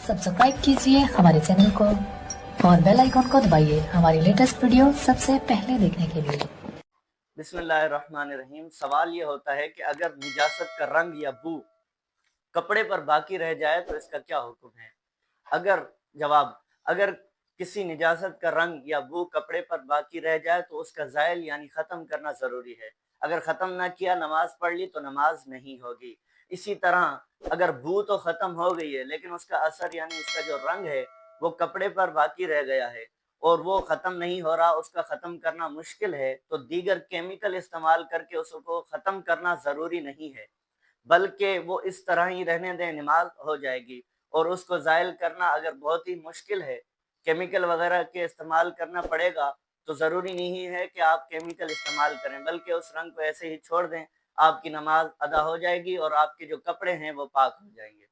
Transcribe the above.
Subscribe कीजिए हमारे channel को और बेल आइकन को दबाइए हमारी लेटेस्ट वीडियो सबसे पहले देखने के लिए। बिस्मिल्लाहिर्रहमानिर्रहीम। सवाल ये होता है कि अगर निजासत का रंग या बू कपड़े पर बाकी रह जाए तो इसका क्या हुक्म है। अगर किसी निजासत का रंग या बू कपड़े पर बाकी रह जाए तो उसका ज़ाइल यानी ख़त्म करना ज़रूरी है। अगर ख़त्म ना किया, नमाज पढ़ ली तो नमाज नहीं होगी। इसी तरह अगर बू तो ख़त्म हो गई है लेकिन उसका असर यानी उसका जो रंग है वो कपड़े पर बाकी रह गया है और वो ख़त्म नहीं हो रहा, उसका ख़त्म करना मुश्किल है, तो दीगर केमिकल इस्तेमाल करके उसको ख़त्म करना ज़रूरी नहीं है, बल्कि वो इस तरह ही रहने दें, नमाज हो जाएगी। और उसको ज़ाइल करना अगर बहुत ही मुश्किल है, केमिकल वगैरह के इस्तेमाल करना पड़ेगा, तो ज़रूरी नहीं है कि आप केमिकल इस्तेमाल करें, बल्कि उस रंग को ऐसे ही छोड़ दें, आपकी नमाज अदा हो जाएगी और आपके जो कपड़े हैं वो पाक हो जाएंगे।